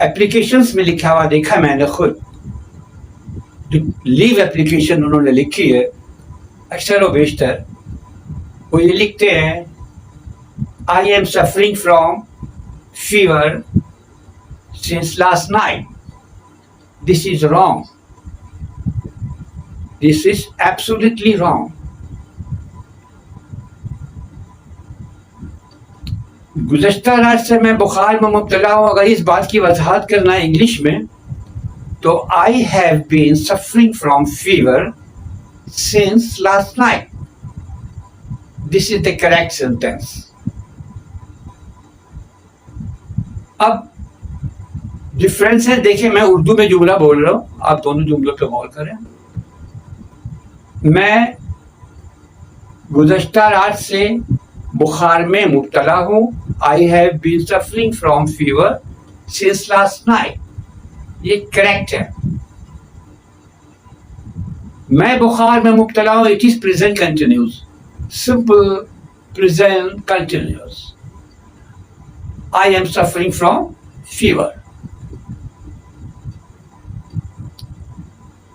Applications में लिखा हुआ देखा मैंने खुद, लीव एप्लीकेशन उन्होंने लिखी है, अक्सर व बेशतर वो ये लिखते हैं, I am suffering from fever since last night. This is wrong. This is absolutely wrong. गुज़श्ता रात से मैं बुखार में मुब्तला हूँ. अगर इस बात की वजाहत करना है इंग्लिश में तो I have been suffering from fever since last night. This is the correct sentence. अब डिफरेंसेस देखिए, मैं उर्दू में जुमला बोल रहा हूँ, आप दोनों जुमलों पे गौर करें. मैं गुज़श्ता रात से बुखार में मुब्तला हूँ. I have been suffering from fever since last night. ये करेक्ट है. मैं बुखार में मुब्तला हूँ, it is present continuous, simple present continuous. I am suffering from fever.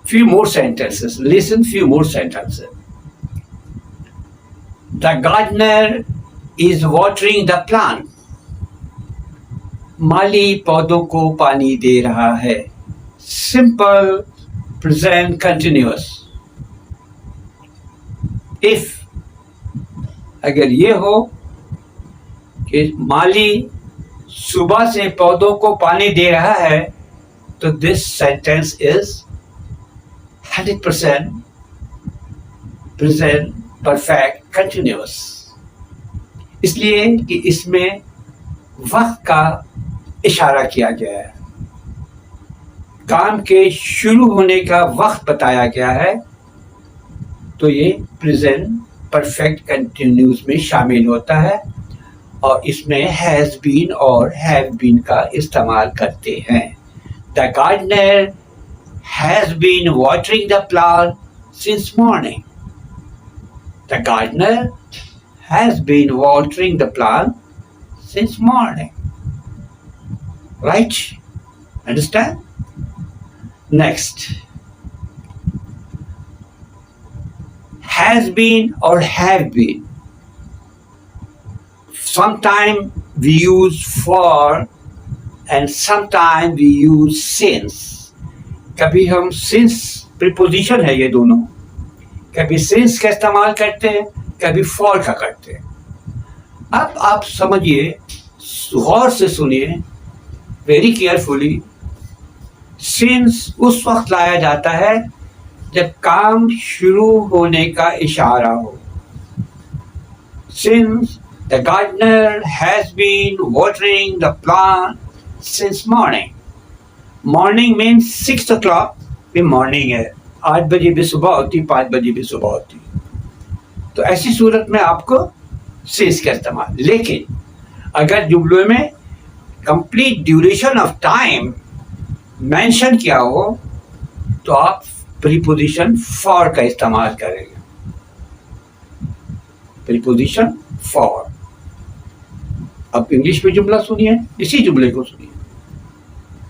Few more sentences. Listen, few more sentences. The gardener is watering the plant. माली पौधों को पानी दे रहा है. Simple present continuous. If अगर ये हो कि माली सुबह से पौधों को पानी दे रहा है तो this sentence is 100% present perfect continuous. इसलिए कि इसमें वक्त का इशारा किया गया है, काम के शुरू होने का वक्त बताया गया है, तो ये प्रेजेंट परफेक्ट कंटिन्यूस में शामिल होता है और इसमें हैज बीन और हैव बीन का इस्तेमाल करते हैं. The gardener has been watering the plant since morning. The gardener has been watering the plant since morning. Right? Understand? Next. Has been or have been. Sometimes we use for and sometimes we use since. कभी हम since preposition है ये दोनों, कभी since का इस्तेमाल करते हैं, कभी फॉर का करते हैं. अब आप समझिए, गौर से सुनिए, वेरी केयरफुली. सिंस उस वक्त लाया जाता है जब काम शुरू होने का इशारा हो. Since the gardener has been watering the plant since morning. Morning means 6 o'clock भी मॉर्निंग है. 8 बजे भी सुबह होती, 5 बजे भी सुबह होती. तो ऐसी सूरत में आपको सिंस का इस्तेमाल. लेकिन अगर जुमले में complete duration of time mention किया हो तो आप प्रीपोजिशन फॉर का इस्तेमाल करेंगे. Preposition for. अब इंग्लिश में जुमला सुनिए, इसी जुमले को सुनिए.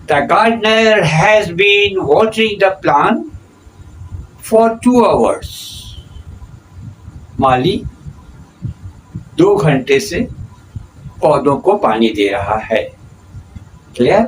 The gardener has been watering the plant for 2 hours. माली 2 घंटे से पौधों को पानी दे रहा है. क्लियर?